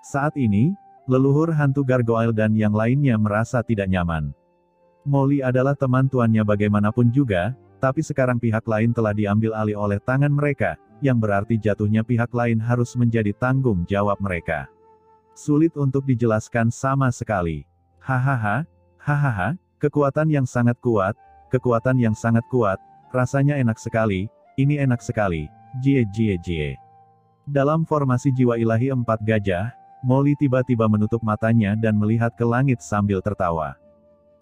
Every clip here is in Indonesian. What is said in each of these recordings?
Saat ini, leluhur hantu gargoyle dan yang lainnya merasa tidak nyaman. Molly adalah teman tuannya bagaimanapun juga, tapi sekarang pihak lain telah diambil alih oleh tangan mereka, yang berarti jatuhnya pihak lain harus menjadi tanggung jawab mereka. Sulit untuk dijelaskan sama sekali. Hahaha, hahaha, kekuatan yang sangat kuat, rasanya enak sekali, ini enak sekali, jie jie jie. Dalam formasi jiwa ilahi 4 gajah, Molly tiba-tiba menutup matanya dan melihat ke langit sambil tertawa.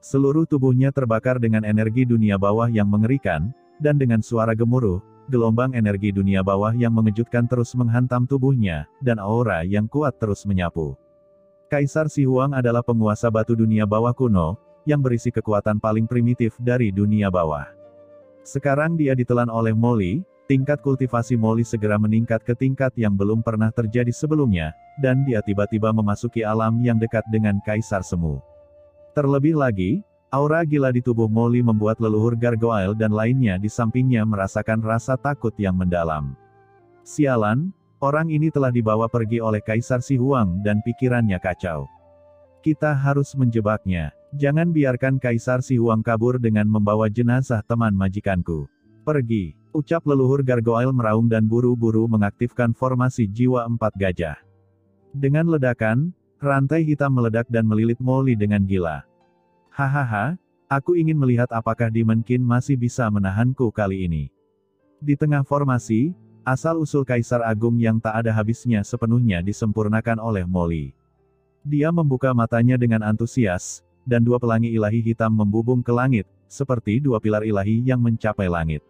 Seluruh tubuhnya terbakar dengan energi dunia bawah yang mengerikan, dan dengan suara gemuruh, gelombang energi dunia bawah yang mengejutkan terus menghantam tubuhnya, dan aura yang kuat terus menyapu. Kaisar Si Huang adalah penguasa batu dunia bawah kuno, yang berisi kekuatan paling primitif dari dunia bawah. Sekarang dia ditelan oleh Molly, tingkat kultivasi Molly segera meningkat ke tingkat yang belum pernah terjadi sebelumnya, dan dia tiba-tiba memasuki alam yang dekat dengan Kaisar Semu. Terlebih lagi, aura gila di tubuh Molly membuat leluhur gargoyle dan lainnya di sampingnya merasakan rasa takut yang mendalam. Sialan, orang ini telah dibawa pergi oleh Kaisar Si Huang dan pikirannya kacau. Kita harus menjebaknya. Jangan biarkan Kaisar Si Huang kabur dengan membawa jenazah teman majikanku. Pergi, ucap leluhur gargoyle meraung dan buru-buru mengaktifkan formasi jiwa 4 gajah. Dengan ledakan, rantai hitam meledak dan melilit Molly dengan gila. Hahaha, aku ingin melihat apakah Demon King masih bisa menahanku kali ini. Di tengah formasi, asal-usul Kaisar Agung yang tak ada habisnya sepenuhnya disempurnakan oleh Molly. Dia membuka matanya dengan antusias, dan 2 pelangi ilahi hitam membubung ke langit, seperti 2 pilar ilahi yang mencapai langit.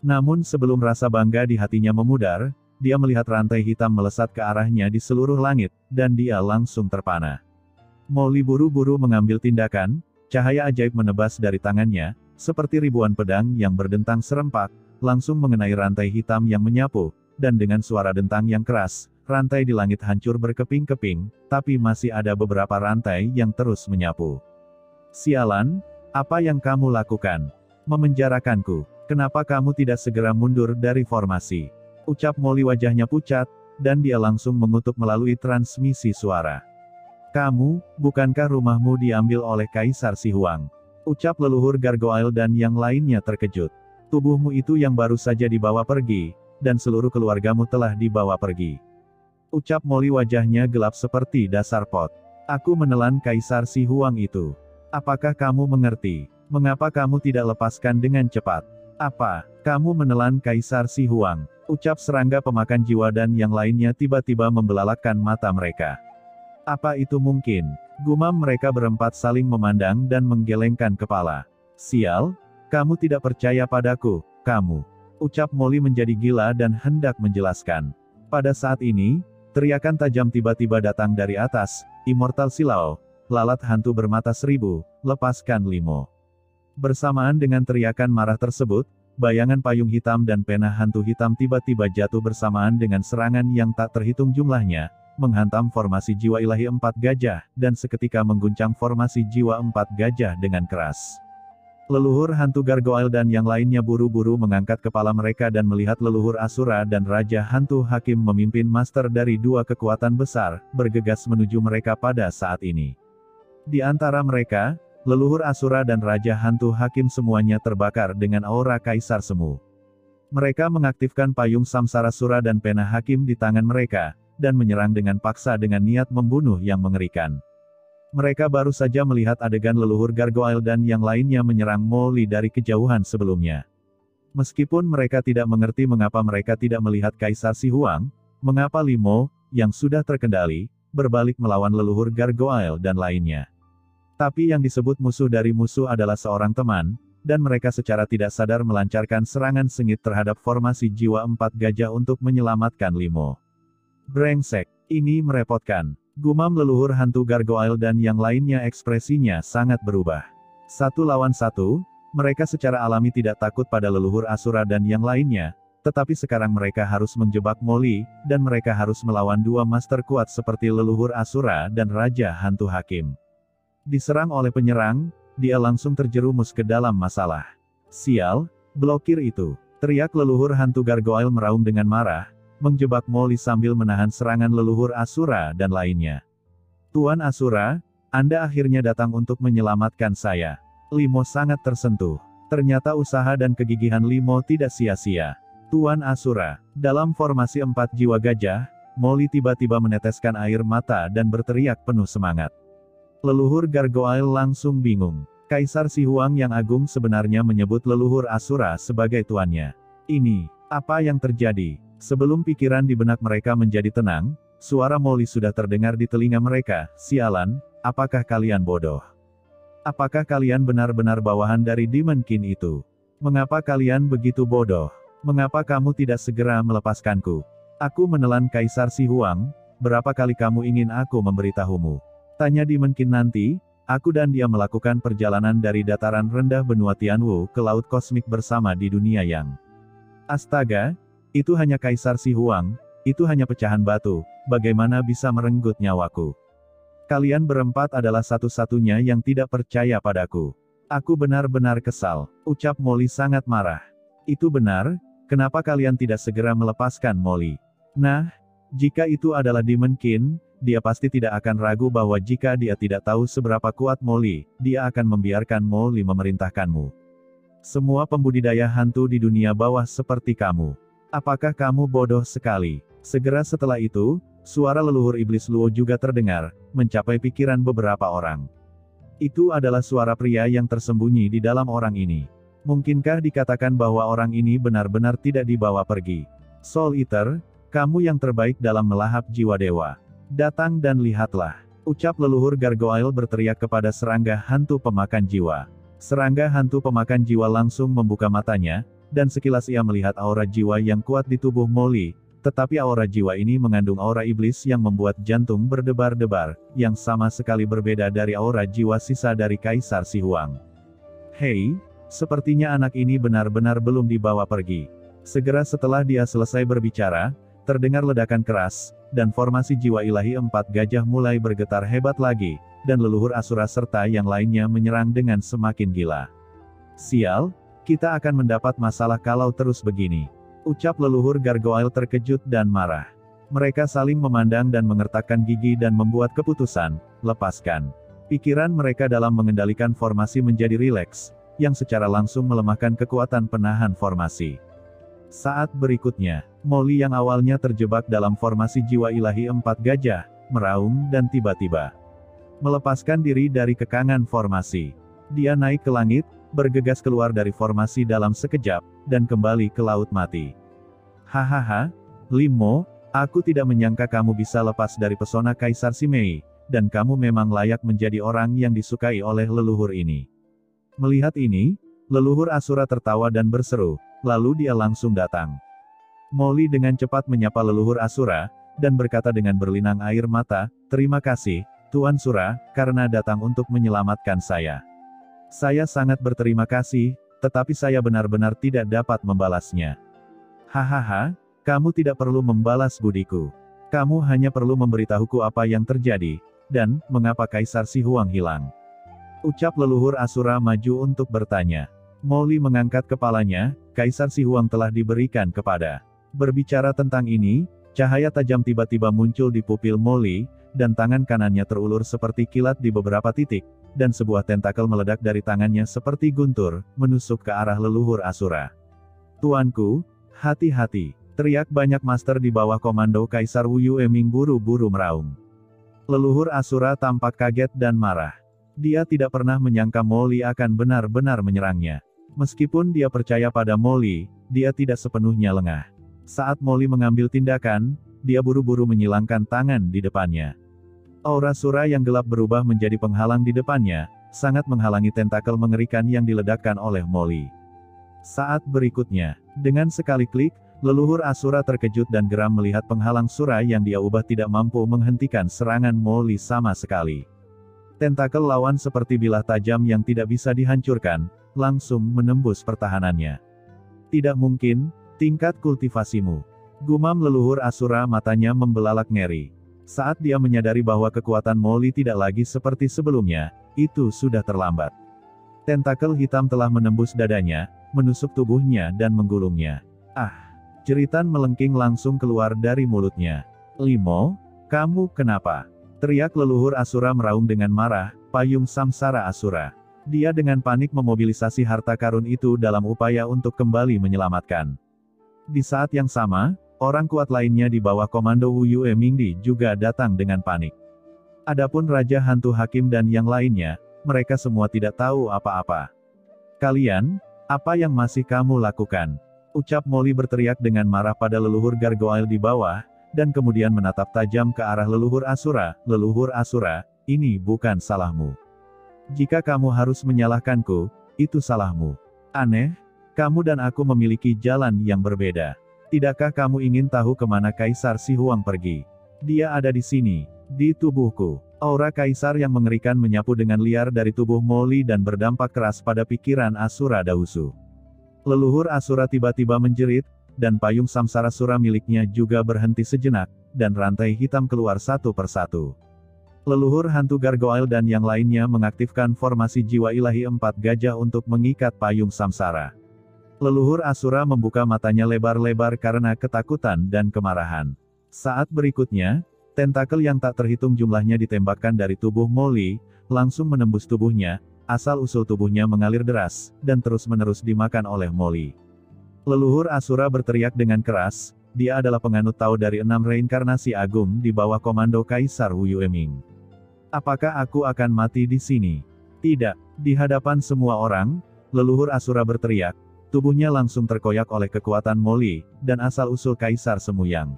Namun sebelum rasa bangga di hatinya memudar, dia melihat rantai hitam melesat ke arahnya di seluruh langit, dan dia langsung terpana. Molly buru-buru mengambil tindakan, cahaya ajaib menebas dari tangannya, seperti ribuan pedang yang berdentang serempak, langsung mengenai rantai hitam yang menyapu, dan dengan suara dentang yang keras, rantai di langit hancur berkeping-keping, tapi masih ada beberapa rantai yang terus menyapu. Sialan, apa yang kamu lakukan? Memenjarakanku. Kenapa kamu tidak segera mundur dari formasi? Ucap Molly, wajahnya pucat, dan dia langsung mengutuk melalui transmisi suara. Kamu, bukankah rumahmu diambil oleh Kaisar Si Huang? Ucap leluhur gargoyle dan yang lainnya terkejut. Tubuhmu itu yang baru saja dibawa pergi, dan seluruh keluargamu telah dibawa pergi. Ucap Molly, wajahnya gelap seperti dasar pot. Aku menelan Kaisar Si Huang itu. Apakah kamu mengerti? Mengapa kamu tidak lepaskan dengan cepat? Apa? Kamu menelan Kaisar Si Huang? Ucap serangga pemakan jiwa dan yang lainnya tiba-tiba membelalakkan mata mereka. Apa itu mungkin? Gumam mereka berempat saling memandang dan menggelengkan kepala. Sial, kamu tidak percaya padaku, kamu. Ucap Molly menjadi gila dan hendak menjelaskan. Pada saat ini, teriakan tajam tiba-tiba datang dari atas. Immortal Silau, lalat hantu bermata 1000, lepaskan Limo. Bersamaan dengan teriakan marah tersebut, bayangan payung hitam dan pena hantu hitam tiba-tiba jatuh bersamaan dengan serangan yang tak terhitung jumlahnya, menghantam formasi jiwa ilahi 4 gajah, dan seketika mengguncang formasi jiwa 4 gajah dengan keras. Leluhur hantu gargoyle dan yang lainnya buru-buru mengangkat kepala mereka dan melihat leluhur Asura dan Raja Hantu Hakim memimpin master dari 2 kekuatan besar, bergegas menuju mereka pada saat ini. Di antara mereka, leluhur Asura dan Raja Hantu Hakim semuanya terbakar dengan aura Kaisar Semu. Mereka mengaktifkan payung Samsara Sura dan pena Hakim di tangan mereka, dan menyerang dengan paksa dengan niat membunuh yang mengerikan. Mereka baru saja melihat adegan leluhur gargoyle dan yang lainnya menyerang Molly dari kejauhan sebelumnya. Meskipun mereka tidak mengerti mengapa mereka tidak melihat Kaisar Si Huang, mengapa Limo, yang sudah terkendali, berbalik melawan leluhur gargoyle dan lainnya. Tapi yang disebut musuh dari musuh adalah seorang teman, dan mereka secara tidak sadar melancarkan serangan sengit terhadap formasi jiwa 4 gajah untuk menyelamatkan Limo. Brengsek, ini merepotkan. Gumam leluhur hantu gargoyle dan yang lainnya, ekspresinya sangat berubah. 1 lawan 1, mereka secara alami tidak takut pada leluhur Asura dan yang lainnya, tetapi sekarang mereka harus menjebak Molly, dan mereka harus melawan 2 master kuat seperti leluhur Asura dan Raja Hantu Hakim. Diserang oleh penyerang, dia langsung terjerumus ke dalam masalah. Sial, blokir itu. Teriak leluhur hantu gargoyle meraung dengan marah, menjebak Molly sambil menahan serangan leluhur Asura dan lainnya. Tuan Asura, Anda akhirnya datang untuk menyelamatkan saya. Limo sangat tersentuh. Ternyata usaha dan kegigihan Limo tidak sia-sia. Tuan Asura, dalam formasi 4 jiwa gajah, Molly tiba-tiba meneteskan air mata dan berteriak penuh semangat. Leluhur Gargoyle langsung bingung. Kaisar Si Huang yang agung sebenarnya menyebut leluhur Asura sebagai tuannya. Ini, apa yang terjadi? Sebelum pikiran di benak mereka menjadi tenang, suara Molly sudah terdengar di telinga mereka. Sialan, apakah kalian bodoh? Apakah kalian benar-benar bawahan dari Demon King itu? Mengapa kalian begitu bodoh? Mengapa kamu tidak segera melepaskanku? Aku menelan Kaisar Si Huang, berapa kali kamu ingin aku memberitahumu? Tanya Demon King nanti. Aku dan dia melakukan perjalanan dari dataran rendah benua Tianwu ke laut kosmik bersama di dunia yang. Astaga, itu hanya Kaisar Si Huang, itu hanya pecahan batu, bagaimana bisa merenggut nyawaku? Kalian berempat adalah satu-satunya yang tidak percaya padaku. Aku benar-benar kesal, ucap Molly sangat marah. Itu benar, kenapa kalian tidak segera melepaskan Molly? Nah, jika itu adalah Demon King, dia pasti tidak akan ragu bahwa jika dia tidak tahu seberapa kuat Molly, dia akan membiarkan Molly memerintahkanmu. Semua pembudidaya hantu di dunia bawah seperti kamu. Apakah kamu bodoh sekali? Segera setelah itu, suara leluhur iblis Luo juga terdengar, mencapai pikiran beberapa orang. Itu adalah suara pria yang tersembunyi di dalam orang ini. Mungkinkah dikatakan bahwa orang ini benar-benar tidak dibawa pergi? Soul Eater, kamu yang terbaik dalam melahap jiwa dewa. Datang dan lihatlah, ucap leluhur Gargoyle berteriak kepada serangga hantu pemakan jiwa. Serangga hantu pemakan jiwa langsung membuka matanya, dan sekilas ia melihat aura jiwa yang kuat di tubuh Molly, tetapi aura jiwa ini mengandung aura iblis yang membuat jantung berdebar-debar, yang sama sekali berbeda dari aura jiwa sisa dari Kaisar Si Huang. Hei, sepertinya anak ini benar-benar belum dibawa pergi. Segera setelah dia selesai berbicara, terdengar ledakan keras, dan formasi jiwa ilahi 4 gajah mulai bergetar hebat lagi, dan leluhur Asura serta yang lainnya menyerang dengan semakin gila. Sial, kita akan mendapat masalah kalau terus begini, ucap leluhur Gargoyle terkejut dan marah. Mereka saling memandang dan mengertakkan gigi dan membuat keputusan, lepaskan. Pikiran mereka dalam mengendalikan formasi menjadi rileks, yang secara langsung melemahkan kekuatan penahan formasi. Saat berikutnya, Molly yang awalnya terjebak dalam formasi jiwa ilahi 4 gajah, meraung dan tiba-tiba melepaskan diri dari kekangan formasi. Dia naik ke langit, bergegas keluar dari formasi dalam sekejap, dan kembali ke laut mati. Hahaha, Limo, aku tidak menyangka kamu bisa lepas dari pesona Kaisar Si Mei, dan kamu memang layak menjadi orang yang disukai oleh leluhur ini. Melihat ini, leluhur Asura tertawa dan berseru, lalu dia langsung datang. Molly dengan cepat menyapa leluhur Asura, dan berkata dengan berlinang air mata, terima kasih, Tuan Sura, karena datang untuk menyelamatkan saya. Saya sangat berterima kasih, tetapi saya benar-benar tidak dapat membalasnya. Hahaha, kamu tidak perlu membalas budiku. Kamu hanya perlu memberitahuku apa yang terjadi, dan mengapa Kaisar Si Huang hilang. Ucap leluhur Asura maju untuk bertanya. Molly mengangkat kepalanya, Kaisar Si Huang telah diberikan kepada. Berbicara tentang ini, cahaya tajam tiba-tiba muncul di pupil Molly, dan tangan kanannya terulur seperti kilat di beberapa titik, dan sebuah tentakel meledak dari tangannya seperti guntur, menusuk ke arah leluhur Asura. Tuanku, hati-hati, teriak banyak master di bawah komando Kaisar Wu Yueming buru-buru meraung. Leluhur Asura tampak kaget dan marah. Dia tidak pernah menyangka Molly akan benar-benar menyerangnya. Meskipun dia percaya pada Molly, dia tidak sepenuhnya lengah. Saat Molly mengambil tindakan, dia buru-buru menyilangkan tangan di depannya. Aura Sura yang gelap berubah menjadi penghalang di depannya, sangat menghalangi tentakel mengerikan yang diledakkan oleh Molly. Saat berikutnya, dengan sekali klik, leluhur Asura terkejut dan geram melihat penghalang Sura yang dia ubah tidak mampu menghentikan serangan Molly sama sekali. Tentakel lawan seperti bilah tajam yang tidak bisa dihancurkan, langsung menembus pertahanannya. Tidak mungkin, tingkat kultivasimu. Gumam leluhur Asura, matanya membelalak ngeri. Saat dia menyadari bahwa kekuatan Molly tidak lagi seperti sebelumnya, itu sudah terlambat. Tentakel hitam telah menembus dadanya, menusuk tubuhnya dan menggulungnya. Ah! Jeritan melengking langsung keluar dari mulutnya. Limo, kamu kenapa? Teriak leluhur Asura meraung dengan marah, payung samsara Asura. Dia dengan panik memobilisasi harta karun itu dalam upaya untuk kembali menyelamatkan. Di saat yang sama, orang kuat lainnya di bawah komando Wu Yue Mingdi juga datang dengan panik. Adapun Raja Hantu Hakim dan yang lainnya, mereka semua tidak tahu apa-apa. Kalian, apa yang masih kamu lakukan? Ucap Molly berteriak dengan marah pada leluhur gargoyle di bawah, dan kemudian menatap tajam ke arah leluhur Asura. Leluhur Asura, ini bukan salahmu. Jika kamu harus menyalahkanku, itu salahmu. Aneh, kamu dan aku memiliki jalan yang berbeda. Tidakkah kamu ingin tahu kemana Kaisar Si Huang pergi? Dia ada di sini, di tubuhku. Aura Kaisar yang mengerikan menyapu dengan liar dari tubuh Molly dan berdampak keras pada pikiran Asura Dausu. Leluhur Asura tiba-tiba menjerit, dan payung samsara Sura miliknya juga berhenti sejenak, dan rantai hitam keluar satu persatu. Leluhur hantu gargoyle dan yang lainnya mengaktifkan formasi jiwa ilahi 4 gajah untuk mengikat payung samsara. Leluhur Asura membuka matanya lebar-lebar karena ketakutan dan kemarahan. Saat berikutnya, tentakel yang tak terhitung jumlahnya ditembakkan dari tubuh Molly, langsung menembus tubuhnya, asal-usul tubuhnya mengalir deras, dan terus-menerus dimakan oleh Molly. Leluhur Asura berteriak dengan keras, dia adalah penganut Tao dari 6 reinkarnasi agung di bawah komando Kaisar Wu Yueming. Apakah aku akan mati di sini? Tidak. Di hadapan semua orang, leluhur Asura berteriak, tubuhnya langsung terkoyak oleh kekuatan Molly, dan asal-usul Kaisar Semuyang.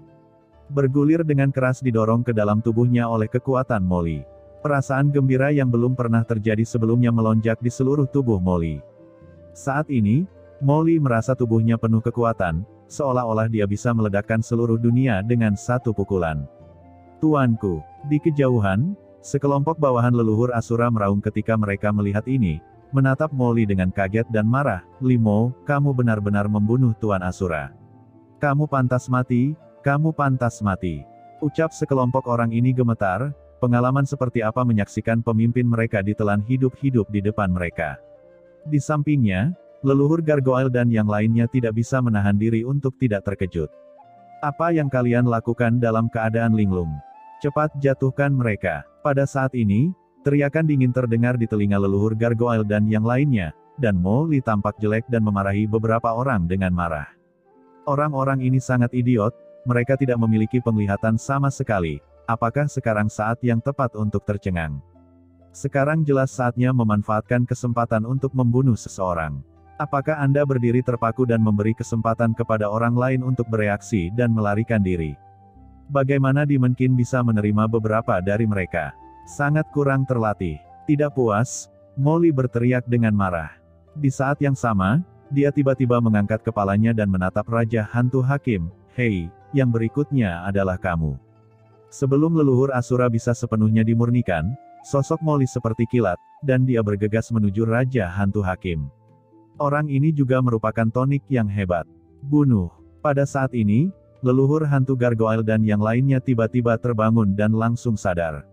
Bergulir dengan keras didorong ke dalam tubuhnya oleh kekuatan Molly. Perasaan gembira yang belum pernah terjadi sebelumnya melonjak di seluruh tubuh Molly. Saat ini, Molly merasa tubuhnya penuh kekuatan, seolah-olah dia bisa meledakkan seluruh dunia dengan satu pukulan. Tuanku, di kejauhan, sekelompok bawahan leluhur Asura meraung ketika mereka melihat ini, menatap Molly dengan kaget dan marah. Limo, kamu benar-benar membunuh Tuan Asura. Kamu pantas mati, kamu pantas mati. Ucap sekelompok orang ini gemetar, pengalaman seperti apa menyaksikan pemimpin mereka ditelan hidup-hidup di depan mereka. Di sampingnya, leluhur gargoyle dan yang lainnya tidak bisa menahan diri untuk tidak terkejut. Apa yang kalian lakukan dalam keadaan linglung? Cepat jatuhkan mereka. Pada saat ini, teriakan dingin terdengar di telinga leluhur gargoyle dan yang lainnya, dan Molly tampak jelek dan memarahi beberapa orang dengan marah. Orang-orang ini sangat idiot, mereka tidak memiliki penglihatan sama sekali. Apakah sekarang saat yang tepat untuk tercengang? Sekarang jelas saatnya memanfaatkan kesempatan untuk membunuh seseorang. Apakah Anda berdiri terpaku dan memberi kesempatan kepada orang lain untuk bereaksi dan melarikan diri? Bagaimana Demon King bisa menerima beberapa dari mereka? Sangat kurang terlatih. Tidak puas, Molly berteriak dengan marah. Di saat yang sama, dia tiba-tiba mengangkat kepalanya dan menatap Raja Hantu Hakim. Hei, yang berikutnya adalah kamu. Sebelum leluhur Asura bisa sepenuhnya dimurnikan, sosok Molly seperti kilat, dan dia bergegas menuju Raja Hantu Hakim. Orang ini juga merupakan tonik yang hebat. Bunuh. Pada saat ini, leluhur hantu gargoyle dan yang lainnya tiba-tiba terbangun dan langsung sadar.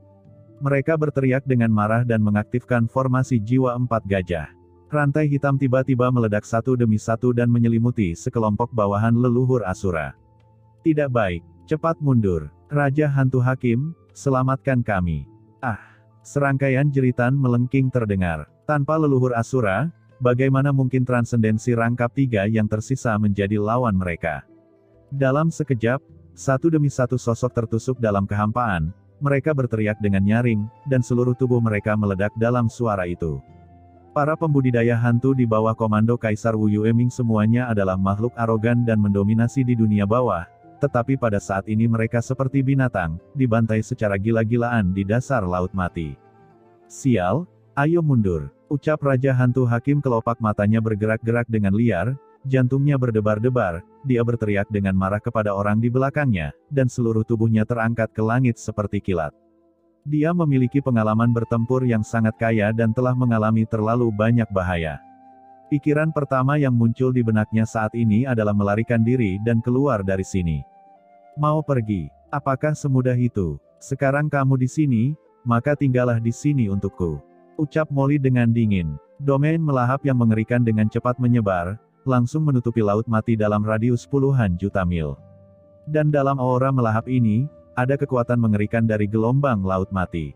Mereka berteriak dengan marah dan mengaktifkan formasi jiwa 4 gajah. Rantai hitam tiba-tiba meledak satu demi satu dan menyelimuti sekelompok bawahan leluhur Asura. Tidak baik, cepat mundur. Raja Hantu Hakim, selamatkan kami. Ah! Serangkaian jeritan melengking terdengar. Tanpa leluhur Asura, bagaimana mungkin transendensi rangkap 3 yang tersisa menjadi lawan mereka? Dalam sekejap, satu demi satu sosok tertusuk dalam kehampaan, mereka berteriak dengan nyaring, dan seluruh tubuh mereka meledak dalam suara itu. Para pembudidaya hantu di bawah komando Kaisar Wu Yueming semuanya adalah makhluk arogan dan mendominasi di dunia bawah, tetapi pada saat ini mereka seperti binatang, dibantai secara gila-gilaan di dasar laut mati. Sial, ayo mundur, ucap Raja Hantu Hakim kelopak matanya bergerak-gerak dengan liar, jantungnya berdebar-debar, dia berteriak dengan marah kepada orang di belakangnya, dan seluruh tubuhnya terangkat ke langit seperti kilat. Dia memiliki pengalaman bertempur yang sangat kaya dan telah mengalami terlalu banyak bahaya. Pikiran pertama yang muncul di benaknya saat ini adalah melarikan diri dan keluar dari sini. Mau pergi? Apakah semudah itu? Sekarang kamu di sini, maka tinggallah di sini untukku. Ucap Molly dengan dingin. Domain melahap yang mengerikan dengan cepat menyebar, langsung menutupi Laut Mati dalam radius puluhan juta mil. Dan dalam aura melahap ini, ada kekuatan mengerikan dari gelombang Laut Mati.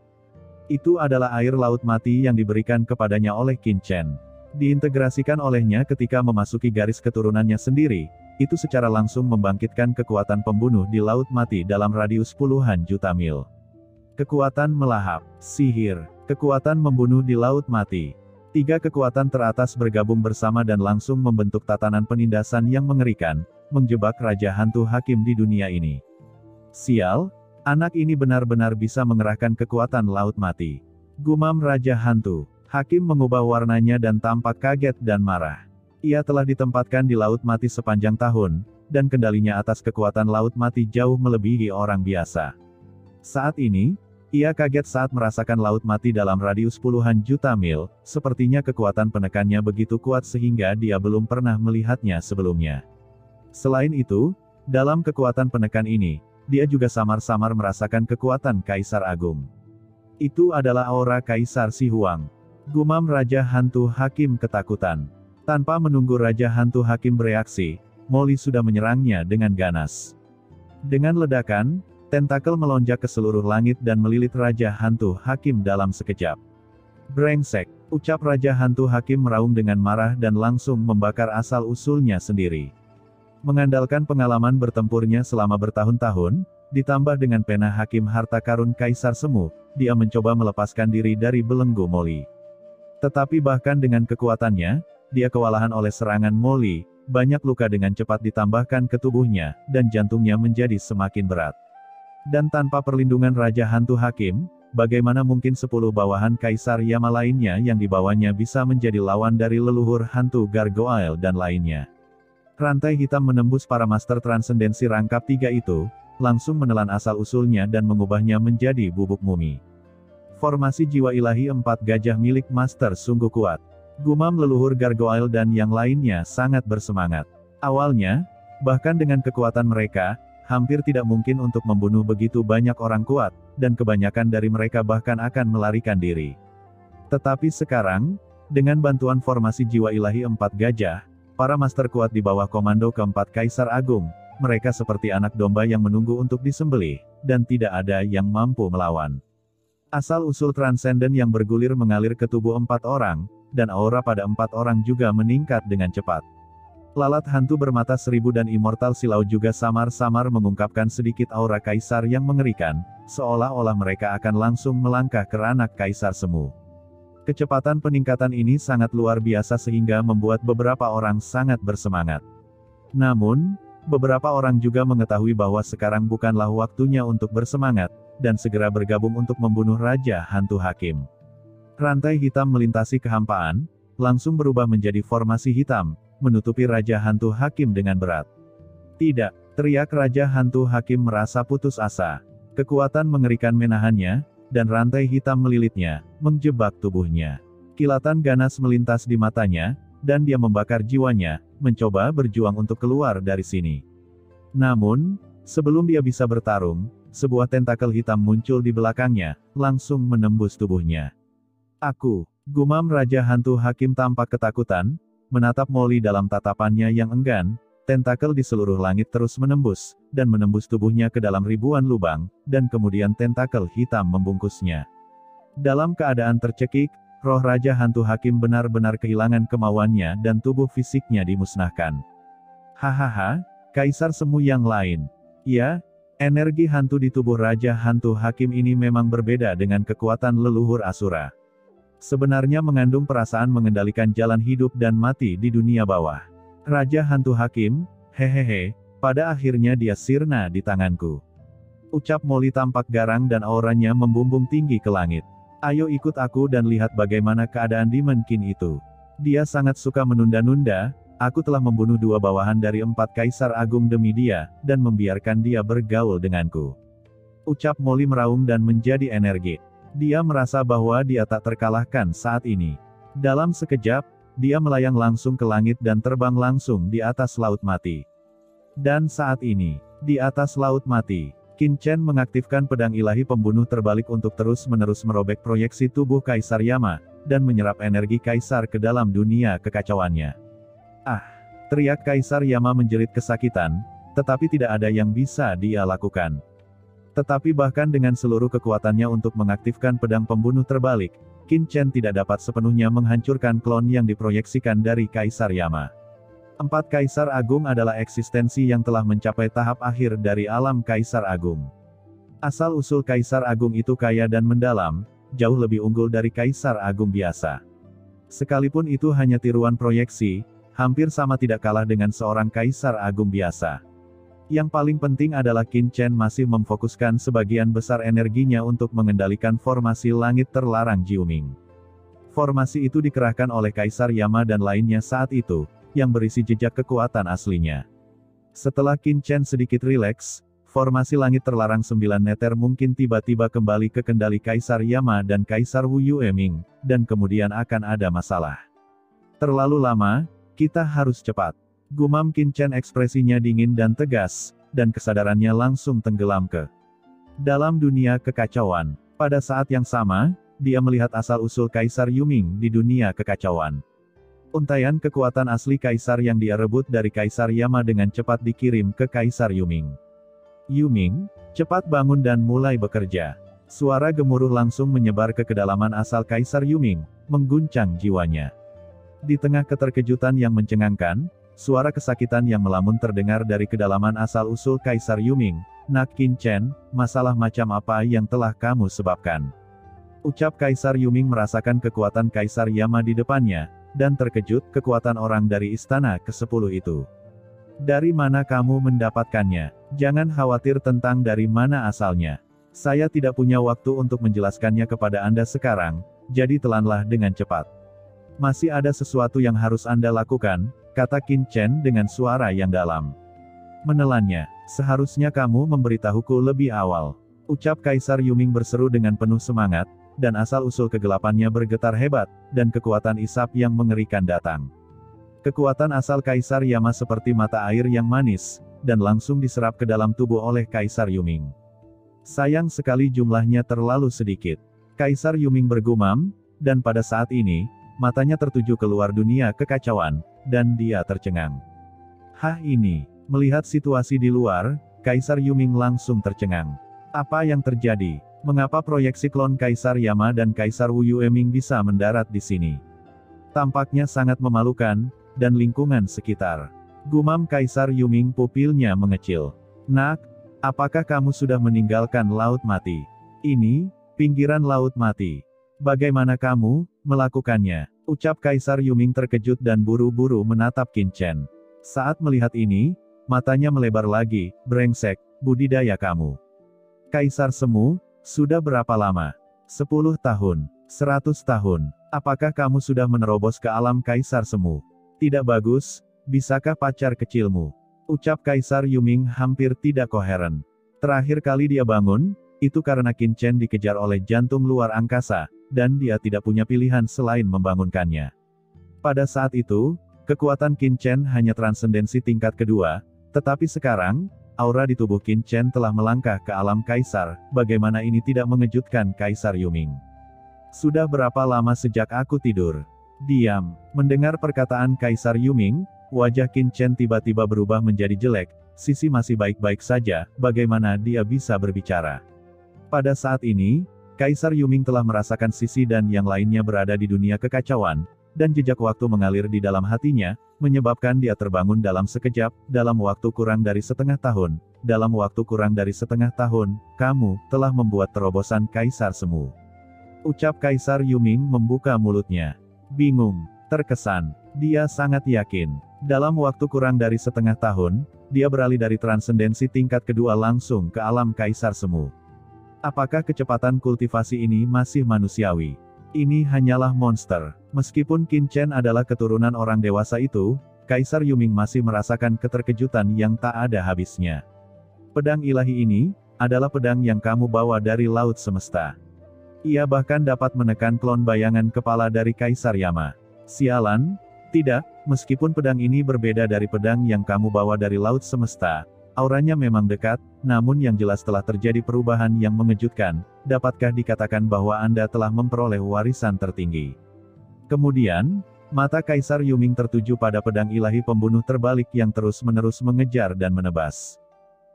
Itu adalah air Laut Mati yang diberikan kepadanya oleh Qin Chen. Diintegrasikan olehnya ketika memasuki garis keturunannya sendiri, itu secara langsung membangkitkan kekuatan pembunuh di Laut Mati dalam radius puluhan juta mil. Kekuatan melahap, sihir, kekuatan membunuh di Laut Mati. 3 kekuatan teratas bergabung bersama dan langsung membentuk tatanan penindasan yang mengerikan, menjebak Raja Hantu Hakim di dunia ini. Sial, anak ini benar-benar bisa mengerahkan kekuatan Laut Mati. Gumam Raja Hantu. Hakim mengubah warnanya dan tampak kaget dan marah. Ia telah ditempatkan di Laut Mati sepanjang tahun, dan kendalinya atas kekuatan Laut Mati jauh melebihi orang biasa. Saat ini, ia kaget saat merasakan Laut Mati dalam radius puluhan juta mil, sepertinya kekuatan penekannya begitu kuat sehingga dia belum pernah melihatnya sebelumnya. Selain itu, dalam kekuatan penekan ini, dia juga samar-samar merasakan kekuatan Kaisar Agung. Itu adalah aura Kaisar Si Huang. Gumam Raja Hantu Hakim ketakutan. Tanpa menunggu Raja Hantu Hakim bereaksi, Molly sudah menyerangnya dengan ganas. Dengan ledakan, tentakel melonjak ke seluruh langit dan melilit Raja Hantu Hakim dalam sekejap. Brengsek, ucap Raja Hantu Hakim meraung dengan marah dan langsung membakar asal-usulnya sendiri. Mengandalkan pengalaman bertempurnya selama bertahun-tahun, ditambah dengan pena Hakim harta karun Kaisar Semu, dia mencoba melepaskan diri dari belenggu Molly. Tetapi bahkan dengan kekuatannya, dia kewalahan oleh serangan Molly, banyak luka dengan cepat ditambahkan ke tubuhnya, dan jantungnya menjadi semakin berat. Dan tanpa perlindungan Raja Hantu Hakim, bagaimana mungkin 10 bawahan Kaisar Yama lainnya yang dibawanya bisa menjadi lawan dari leluhur hantu Gargoyle dan lainnya. Rantai hitam menembus para master transendensi rangkap 3 itu, langsung menelan asal-usulnya dan mengubahnya menjadi bubuk mumi. Formasi jiwa ilahi 4 gajah milik Master sungguh kuat. Gumam leluhur Gargoyle dan yang lainnya sangat bersemangat. Awalnya, bahkan dengan kekuatan mereka, hampir tidak mungkin untuk membunuh begitu banyak orang kuat, dan kebanyakan dari mereka bahkan akan melarikan diri. Tetapi sekarang, dengan bantuan formasi jiwa ilahi 4 gajah, para master kuat di bawah komando keempat Kaisar Agung, mereka seperti anak domba yang menunggu untuk disembelih, dan tidak ada yang mampu melawan. Asal-usul transenden yang bergulir mengalir ke tubuh 4 orang, dan aura pada 4 orang juga meningkat dengan cepat. Lalat hantu bermata 1000 dan Immortal Silau juga samar-samar mengungkapkan sedikit aura Kaisar yang mengerikan, seolah-olah mereka akan langsung melangkah ke ranak Kaisar Semu. Kecepatan peningkatan ini sangat luar biasa sehingga membuat beberapa orang sangat bersemangat. Namun, beberapa orang juga mengetahui bahwa sekarang bukanlah waktunya untuk bersemangat, dan segera bergabung untuk membunuh Raja Hantu Hakim. Rantai hitam melintasi kehampaan, langsung berubah menjadi formasi hitam, menutupi Raja Hantu Hakim dengan berat. Tidak, teriak Raja Hantu Hakim merasa putus asa. Kekuatan mengerikan menahannya, dan rantai hitam melilitnya, menjebak tubuhnya. Kilatan ganas melintas di matanya, dan dia membakar jiwanya, mencoba berjuang untuk keluar dari sini. Namun, sebelum dia bisa bertarung, sebuah tentakel hitam muncul di belakangnya, langsung menembus tubuhnya. Aku, gumam Raja Hantu Hakim tampak ketakutan, menatap Molly dalam tatapannya yang enggan, tentakel di seluruh langit terus menembus, dan menembus tubuhnya ke dalam ribuan lubang, dan kemudian tentakel hitam membungkusnya. Dalam keadaan tercekik, roh Raja Hantu Hakim benar-benar kehilangan kemauannya dan tubuh fisiknya dimusnahkan. Hahaha, Kaisar Semu yang lain. Ya, energi hantu di tubuh Raja Hantu Hakim ini memang berbeda dengan kekuatan leluhur Asura. Sebenarnya mengandung perasaan mengendalikan jalan hidup dan mati di dunia bawah. Raja Hantu Hakim, hehehe, pada akhirnya dia sirna di tanganku. Ucap Molly tampak garang dan auranya membumbung tinggi ke langit. Ayo ikut aku dan lihat bagaimana keadaan Demon King itu. Dia sangat suka menunda-nunda. Aku telah membunuh 2 bawahan dari 4 Kaisar Agung demi dia, dan membiarkan dia bergaul denganku. Ucap Molly meraung dan menjadi energi. Dia merasa bahwa dia tak terkalahkan saat ini. Dalam sekejap, dia melayang langsung ke langit dan terbang langsung di atas Laut Mati. Dan saat ini, di atas Laut Mati, Qin Chen mengaktifkan pedang ilahi pembunuh terbalik untuk terus-menerus merobek proyeksi tubuh Kaisar Yama, dan menyerap energi Kaisar ke dalam dunia kekacauannya. Teriak Kaisar Yama menjerit kesakitan, tetapi tidak ada yang bisa dia lakukan. Tetapi bahkan dengan seluruh kekuatannya untuk mengaktifkan pedang pembunuh terbalik, Qin Chen tidak dapat sepenuhnya menghancurkan klon yang diproyeksikan dari Kaisar Yama. 4 Kaisar Agung adalah eksistensi yang telah mencapai tahap akhir dari alam Kaisar Agung. Asal-usul Kaisar Agung itu kaya dan mendalam, jauh lebih unggul dari Kaisar Agung biasa. Sekalipun itu hanya tiruan proyeksi, hampir sama tidak kalah dengan seorang Kaisar Agung biasa. Yang paling penting adalah Qin Chen masih memfokuskan sebagian besar energinya untuk mengendalikan formasi langit terlarang Jiuming. Formasi itu dikerahkan oleh Kaisar Yama dan lainnya saat itu, yang berisi jejak kekuatan aslinya. Setelah Qin Chen sedikit rileks, formasi langit terlarang 9 meter mungkin tiba-tiba kembali ke kendali Kaisar Yama dan Kaisar Wu Yueming, dan kemudian akan ada masalah. Terlalu lama, kita harus cepat. Gumam Qin Chen, ekspresinya dingin dan tegas, dan kesadarannya langsung tenggelam ke dalam dunia kekacauan. Pada saat yang sama, dia melihat asal-usul Kaisar Yuming di dunia kekacauan. Untaian kekuatan asli Kaisar yang dia rebut dari Kaisar Yama dengan cepat dikirim ke Kaisar Yuming. Yuming, cepat bangun dan mulai bekerja. Suara gemuruh langsung menyebar ke kedalaman asal Kaisar Yuming, mengguncang jiwanya. Di tengah keterkejutan yang mencengangkan, suara kesakitan yang melamun terdengar dari kedalaman asal-usul Kaisar Yuming. "Nak Qin Chen, masalah macam apa yang telah kamu sebabkan?" Ucap Kaisar Yuming merasakan kekuatan Kaisar Yama di depannya, dan terkejut kekuatan orang dari istana ke-10 itu. "Dari mana kamu mendapatkannya? Jangan khawatir tentang dari mana asalnya. Saya tidak punya waktu untuk menjelaskannya kepada Anda sekarang, jadi telanlah dengan cepat. Masih ada sesuatu yang harus Anda lakukan," kata Qin Chen dengan suara yang dalam. "Menelannya, seharusnya kamu memberitahuku lebih awal," ucap Kaisar Yuming berseru dengan penuh semangat, dan asal-usul kegelapannya bergetar hebat, dan kekuatan isap yang mengerikan datang. Kekuatan asal Kaisar Yama seperti mata air yang manis, dan langsung diserap ke dalam tubuh oleh Kaisar Yuming. "Sayang sekali jumlahnya terlalu sedikit," Kaisar Yuming bergumam, dan pada saat ini, matanya tertuju keluar dunia kekacauan, dan dia tercengang. "Hah, ini." Melihat situasi di luar, Kaisar Yuming langsung tercengang. Apa yang terjadi? Mengapa proyeksi klon Kaisar Yama dan Kaisar Wu Yueming bisa mendarat di sini? Tampaknya sangat memalukan, dan lingkungan sekitar. Gumam Kaisar Yuming, pupilnya mengecil. "Nak, apakah kamu sudah meninggalkan Laut Mati? Ini, pinggiran Laut Mati. Bagaimana kamu melakukannya?" Ucap Kaisar Yuming terkejut dan buru-buru menatap Qin Chen. Saat melihat ini, matanya melebar lagi. "Brengsek, budidaya kamu. Kaisar Semu, sudah berapa lama? 10 tahun? 100 tahun? Apakah kamu sudah menerobos ke alam Kaisar Semu? Tidak bagus, bisakah pacar kecilmu?" Ucap Kaisar Yuming hampir tidak koheren. Terakhir kali dia bangun, itu karena Qin Chen dikejar oleh jantung luar angkasa, dan dia tidak punya pilihan selain membangunkannya. Pada saat itu, kekuatan Qin Chen hanya transendensi tingkat kedua, tetapi sekarang, aura di tubuh Qin Chen telah melangkah ke alam Kaisar. Bagaimana ini tidak mengejutkan Kaisar Yuming? "Sudah berapa lama sejak aku tidur?" "Diam." Mendengar perkataan Kaisar Yuming, wajah Qin Chen tiba-tiba berubah menjadi jelek. Sisi masih baik-baik saja, bagaimana dia bisa berbicara? Pada saat ini, Kaisar Yuming telah merasakan Sisi dan yang lainnya berada di dunia kekacauan, dan jejak waktu mengalir di dalam hatinya, menyebabkan dia terbangun dalam sekejap. "Dalam waktu kurang dari setengah tahun, dalam waktu kurang dari setengah tahun, kamu telah membuat terobosan Kaisar Semu." Ucap Kaisar Yuming membuka mulutnya. Bingung, terkesan, dia sangat yakin. Dalam waktu kurang dari setengah tahun, dia beralih dari transendensi tingkat kedua langsung ke alam Kaisar Semu. Apakah kecepatan kultivasi ini masih manusiawi? Ini hanyalah monster. Meskipun Qin Chen adalah keturunan orang dewasa itu, Kaisar Yuming masih merasakan keterkejutan yang tak ada habisnya. "Pedang ilahi ini, adalah pedang yang kamu bawa dari Laut Semesta. Ia bahkan dapat menekan klon bayangan kepala dari Kaisar Yama." "Sialan, tidak, meskipun pedang ini berbeda dari pedang yang kamu bawa dari Laut Semesta, auranya memang dekat, namun yang jelas telah terjadi perubahan yang mengejutkan. Dapatkah dikatakan bahwa Anda telah memperoleh warisan tertinggi?" Kemudian, Mata Kaisar Yuming tertuju pada pedang ilahi pembunuh terbalik yang terus-menerus mengejar dan menebas.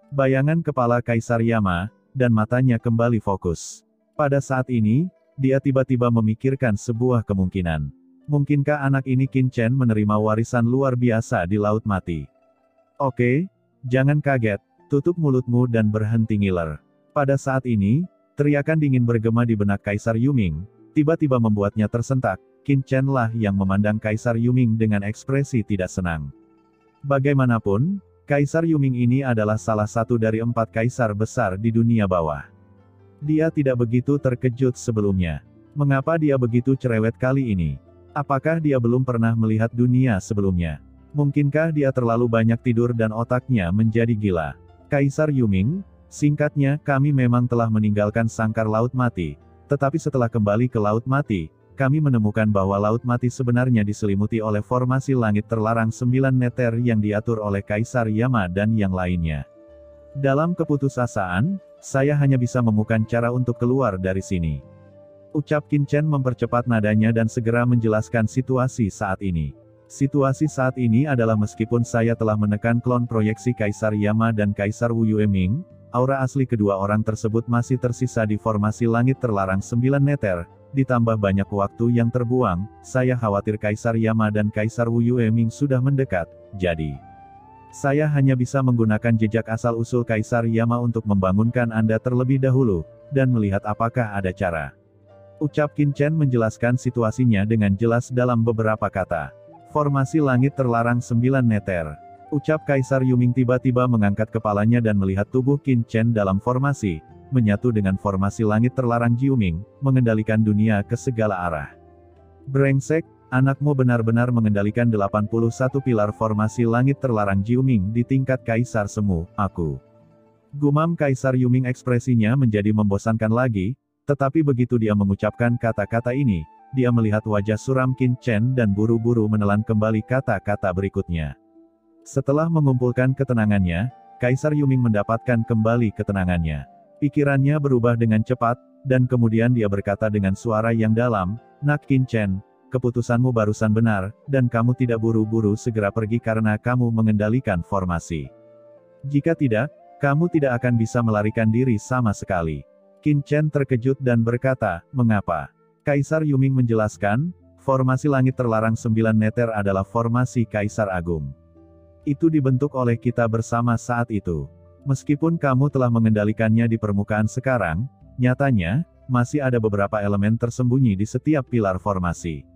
Bayangan kepala Kaisar Yama, dan matanya kembali fokus. Pada saat ini, dia tiba-tiba memikirkan sebuah kemungkinan. Mungkinkah anak ini Qin Chen menerima warisan luar biasa di Laut Mati? Oke, jangan kaget, tutup mulutmu dan berhenti ngiler. Pada saat ini, teriakan dingin bergema di benak Kaisar Yuming, tiba-tiba membuatnya tersentak. Qin Chen lah yang memandang Kaisar Yuming dengan ekspresi tidak senang. Bagaimanapun, Kaisar Yuming ini adalah salah satu dari 4 kaisar besar di dunia bawah. Dia tidak begitu terkejut sebelumnya. Mengapa dia begitu cerewet kali ini? Apakah dia belum pernah melihat dunia sebelumnya? Mungkinkah dia terlalu banyak tidur dan otaknya menjadi gila? Kaisar Yuming, singkatnya, kami memang telah meninggalkan sangkar Laut Mati. Tetapi setelah kembali ke Laut Mati, kami menemukan bahwa Laut Mati sebenarnya diselimuti oleh formasi langit terlarang 9 meter yang diatur oleh Kaisar Yama dan yang lainnya. Dalam keputusasaan, saya hanya bisa menemukan cara untuk keluar dari sini. Ucap Qin Chen mempercepat nadanya dan segera menjelaskan situasi saat ini. Situasi saat ini adalah meskipun saya telah menekan klon proyeksi Kaisar Yama dan Kaisar Wu Yueming, aura asli kedua orang tersebut masih tersisa di formasi langit terlarang 9 meter. Ditambah banyak waktu yang terbuang, saya khawatir Kaisar Yama dan Kaisar Wu Yueming sudah mendekat, jadi saya hanya bisa menggunakan jejak asal-usul Kaisar Yama untuk membangunkan Anda terlebih dahulu, dan melihat apakah ada cara. Ucap Qin Chen menjelaskan situasinya dengan jelas dalam beberapa kata. Formasi langit terlarang 9 meter. Ucap Kaisar Yuming tiba-tiba mengangkat kepalanya dan melihat tubuh Qin Chen dalam formasi, menyatu dengan formasi langit terlarang Jiuming, mengendalikan dunia ke segala arah. Brengsek, anakmu benar-benar mengendalikan 81 pilar formasi langit terlarang Jiuming di tingkat Kaisar Semu, aku. Gumam Kaisar Yuming ekspresinya menjadi membosankan lagi, tetapi begitu dia mengucapkan kata-kata ini, dia melihat wajah suram Qin Chen dan buru-buru menelan kembali kata-kata berikutnya. Setelah mengumpulkan ketenangannya, Kaisar Yuming mendapatkan kembali ketenangannya. Pikirannya berubah dengan cepat, dan kemudian dia berkata dengan suara yang dalam, Nak Qin Chen, keputusanmu barusan benar, dan kamu tidak buru-buru segera pergi karena kamu mengendalikan formasi. Jika tidak, kamu tidak akan bisa melarikan diri sama sekali. Qin Chen terkejut dan berkata, mengapa? Kaisar Yuming menjelaskan, formasi langit terlarang 9 meter adalah formasi Kaisar Agung. Itu dibentuk oleh kita bersama saat itu. Meskipun kamu telah mengendalikannya di permukaan sekarang, nyatanya, masih ada beberapa elemen tersembunyi di setiap pilar formasi.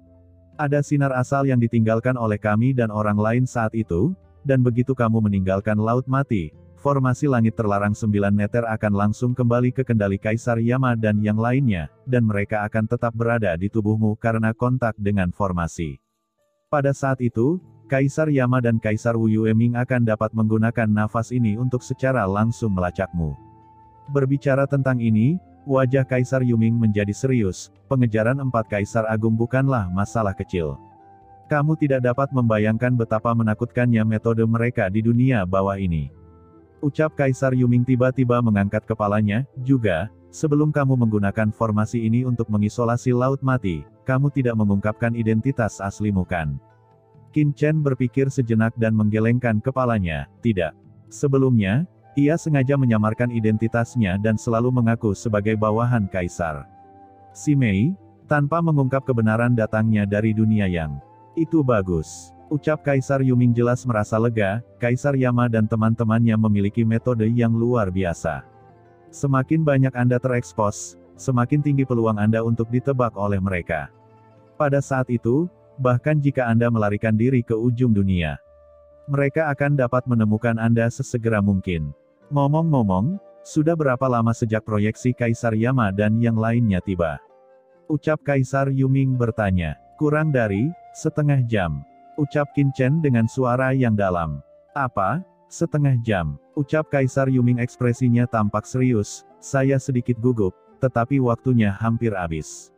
Ada sinar asal yang ditinggalkan oleh kami dan orang lain saat itu, dan begitu kamu meninggalkan Laut Mati, formasi langit terlarang 9 meter akan langsung kembali ke kendali Kaisar Yama dan yang lainnya, dan mereka akan tetap berada di tubuhmu karena kontak dengan formasi. Pada saat itu, Kaisar Yama dan Kaisar Wu Yueming akan dapat menggunakan nafas ini untuk secara langsung melacakmu. Berbicara tentang ini, wajah Kaisar Yuming menjadi serius, pengejaran 4 Kaisar Agung bukanlah masalah kecil. Kamu tidak dapat membayangkan betapa menakutkannya metode mereka di dunia bawah ini. Ucap Kaisar Yuming tiba-tiba mengangkat kepalanya, juga, sebelum kamu menggunakan formasi ini untuk mengisolasi Laut Mati, kamu tidak mengungkapkan identitas aslimu kan? Qin Chen berpikir sejenak dan menggelengkan kepalanya, tidak. Sebelumnya, ia sengaja menyamarkan identitasnya dan selalu mengaku sebagai bawahan Kaisar. Si Mei, tanpa mengungkap kebenaran datangnya dari dunia yang. Itu bagus. Ucap Kaisar Yuming jelas merasa lega, Kaisar Yama dan teman-temannya memiliki metode yang luar biasa. Semakin banyak Anda terekspos, semakin tinggi peluang Anda untuk ditebak oleh mereka. Pada saat itu, bahkan jika Anda melarikan diri ke ujung dunia, mereka akan dapat menemukan Anda sesegera mungkin. Ngomong-ngomong, sudah berapa lama sejak proyeksi Kaisar Yama dan yang lainnya tiba? Ucap Kaisar Yuming bertanya. Kurang dari setengah jam. Ucap Qin Chen dengan suara yang dalam. Apa? Setengah jam. Ucap Kaisar Yuming ekspresinya tampak serius. Saya sedikit gugup, tetapi waktunya hampir habis.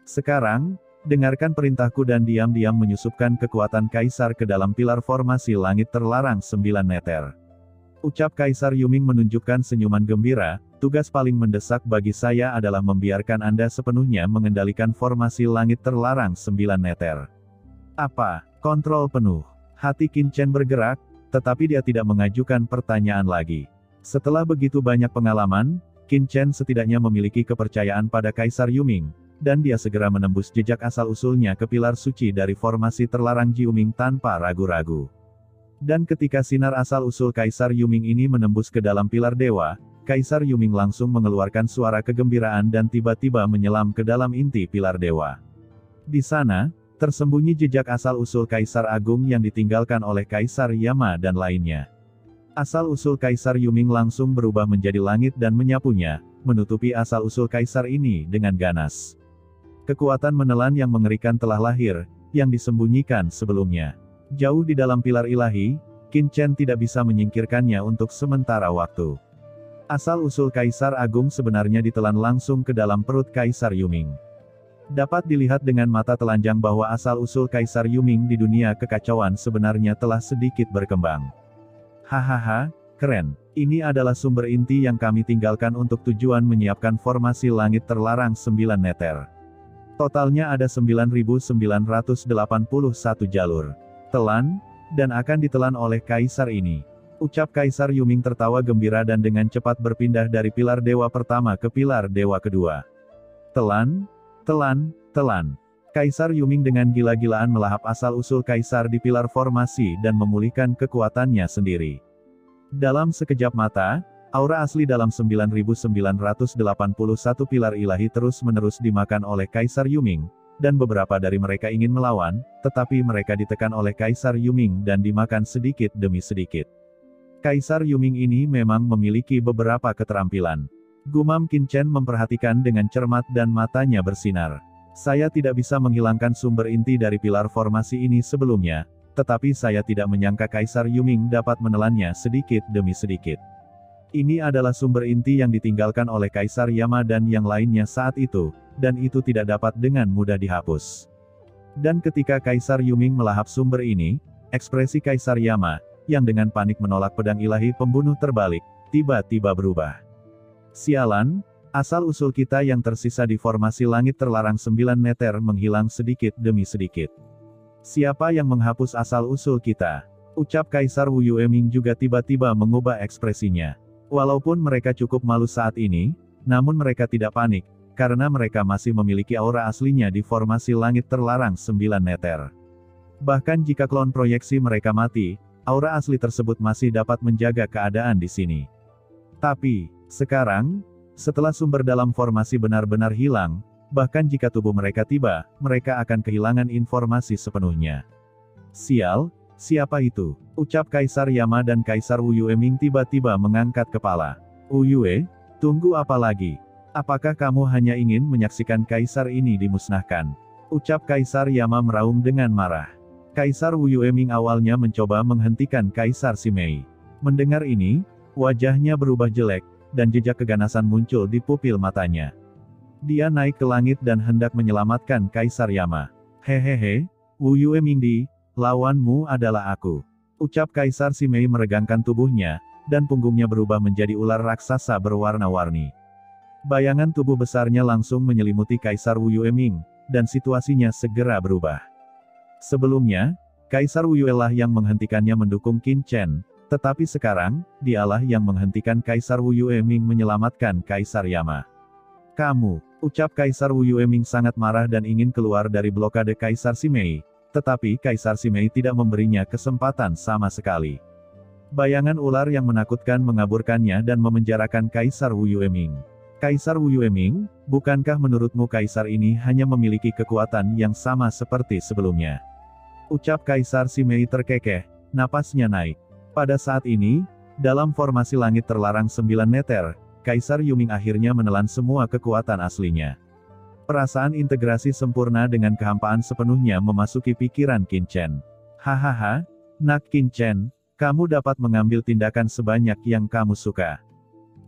Sekarang, dengarkan perintahku dan diam-diam menyusupkan kekuatan Kaisar ke dalam pilar formasi langit terlarang 9 meter. Ucap Kaisar Yuming menunjukkan senyuman gembira, tugas paling mendesak bagi saya adalah membiarkan Anda sepenuhnya mengendalikan formasi langit terlarang 9 meter. Apa? Kontrol penuh. Hati Qin Chen bergerak, tetapi dia tidak mengajukan pertanyaan lagi. Setelah begitu banyak pengalaman, Qin Chen setidaknya memiliki kepercayaan pada Kaisar Yuming, dan dia segera menembus jejak asal-usulnya ke pilar suci dari formasi terlarang Jiuming tanpa ragu-ragu. Dan ketika sinar asal-usul Kaisar Yuming ini menembus ke dalam pilar dewa, Kaisar Yuming langsung mengeluarkan suara kegembiraan dan tiba-tiba menyelam ke dalam inti pilar dewa. Di sana, tersembunyi jejak asal-usul Kaisar Agung yang ditinggalkan oleh Kaisar Yama dan lainnya. Asal-usul Kaisar Yuming langsung berubah menjadi langit dan menyapunya, menutupi asal-usul Kaisar ini dengan ganas. Kekuatan menelan yang mengerikan telah lahir, yang disembunyikan sebelumnya. Jauh di dalam pilar ilahi, Qin Chen tidak bisa menyingkirkannya untuk sementara waktu. Asal-usul Kaisar Agung sebenarnya ditelan langsung ke dalam perut Kaisar Yuming. Dapat dilihat dengan mata telanjang bahwa asal-usul Kaisar Yuming di dunia kekacauan sebenarnya telah sedikit berkembang. Hahaha, keren. Ini adalah sumber inti yang kami tinggalkan untuk tujuan menyiapkan formasi langit terlarang 9 meter. Totalnya ada 9.981 jalur. Telan, dan akan ditelan oleh Kaisar ini. Ucap Kaisar Yuming tertawa gembira dan dengan cepat berpindah dari pilar dewa pertama ke pilar dewa kedua. Telan, telan, telan. Kaisar Yuming dengan gila-gilaan melahap asal-usul Kaisar di pilar formasi dan memulihkan kekuatannya sendiri. Dalam sekejap mata, aura asli dalam 9.981 pilar ilahi terus-menerus dimakan oleh Kaisar Yuming, dan beberapa dari mereka ingin melawan, tetapi mereka ditekan oleh Kaisar Yuming dan dimakan sedikit demi sedikit. Kaisar Yuming ini memang memiliki beberapa keterampilan. Gumam Qin Chen memperhatikan dengan cermat dan matanya bersinar. Saya tidak bisa menghilangkan sumber inti dari pilar formasi ini sebelumnya, tetapi saya tidak menyangka Kaisar Yuming dapat menelannya sedikit demi sedikit. Ini adalah sumber inti yang ditinggalkan oleh Kaisar Yama dan yang lainnya saat itu, dan itu tidak dapat dengan mudah dihapus. Dan ketika Kaisar Yuming melahap sumber ini, ekspresi Kaisar Yama, yang dengan panik menolak pedang ilahi pembunuh terbalik, tiba-tiba berubah. Sialan, asal-usul kita yang tersisa di formasi langit terlarang 9 meter menghilang sedikit demi sedikit. Siapa yang menghapus asal-usul kita? Ucap Kaisar Wu Yueming juga tiba-tiba mengubah ekspresinya. Walaupun mereka cukup malu saat ini, namun mereka tidak panik, karena mereka masih memiliki aura aslinya di formasi langit terlarang 9 meter. Bahkan jika klon proyeksi mereka mati, aura asli tersebut masih dapat menjaga keadaan di sini. Tapi, sekarang, setelah sumber dalam formasi benar-benar hilang, bahkan jika tubuh mereka tiba, mereka akan kehilangan informasi sepenuhnya. Sial, siapa itu? Ucap Kaisar Yama dan Kaisar Wu Yueming tiba-tiba mengangkat kepala. Wu Yue, tunggu apa lagi? Apakah kamu hanya ingin menyaksikan Kaisar ini dimusnahkan? Ucap Kaisar Yama meraung dengan marah. Kaisar Wu Yueming awalnya mencoba menghentikan Kaisar Simei. Mendengar ini, wajahnya berubah jelek, dan jejak keganasan muncul di pupil matanya. Dia naik ke langit dan hendak menyelamatkan Kaisar Yama. Hehehe, Wu Yueming lawanmu adalah aku. Ucap Kaisar Simei meregangkan tubuhnya, dan punggungnya berubah menjadi ular raksasa berwarna-warni. Bayangan tubuh besarnya langsung menyelimuti Kaisar Wu Yueming, dan situasinya segera berubah. Sebelumnya, Kaisar Wu Yue lah yang menghentikannya mendukung Qin Chen, tetapi sekarang, dialah yang menghentikan Kaisar Wu Yueming menyelamatkan Kaisar Yama. Kamu, ucap Kaisar Wu Yueming sangat marah dan ingin keluar dari blokade Kaisar Simei, tetapi Kaisar Simei tidak memberinya kesempatan sama sekali. Bayangan ular yang menakutkan mengaburkannya dan memenjarakan Kaisar Wu Yueming. Kaisar Wu Yueming, bukankah menurutmu Kaisar ini hanya memiliki kekuatan yang sama seperti sebelumnya? Ucap Kaisar Simei terkekeh, napasnya naik. Pada saat ini, dalam formasi langit terlarang 9 meter, Kaisar Yuming akhirnya menelan semua kekuatan aslinya. Perasaan integrasi sempurna dengan kehampaan sepenuhnya memasuki pikiran Qin Chen. Hahaha, nak Qin Chen, kamu dapat mengambil tindakan sebanyak yang kamu suka.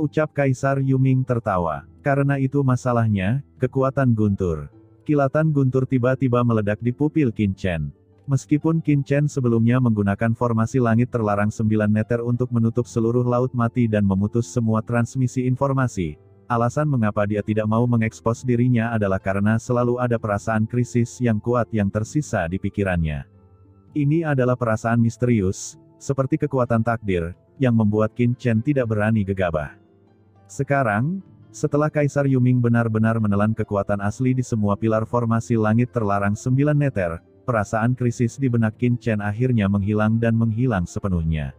Ucap Kaisar Yuming tertawa. Karena itu masalahnya, kekuatan guntur. Kilatan guntur tiba-tiba meledak di pupil Qin Chen. Meskipun Qin Chen sebelumnya menggunakan formasi langit terlarang 9 meter untuk menutup seluruh laut mati dan memutus semua transmisi informasi, Alasan mengapa dia tidak mau mengekspos dirinya adalah karena selalu ada perasaan krisis yang kuat yang tersisa di pikirannya. Ini adalah perasaan misterius, seperti kekuatan takdir, yang membuat Qin Chen tidak berani gegabah. Sekarang, setelah Kaisar Yuming benar-benar menelan kekuatan asli di semua pilar formasi langit terlarang 9 neter, perasaan krisis di benak Qin Chen akhirnya menghilang dan menghilang sepenuhnya.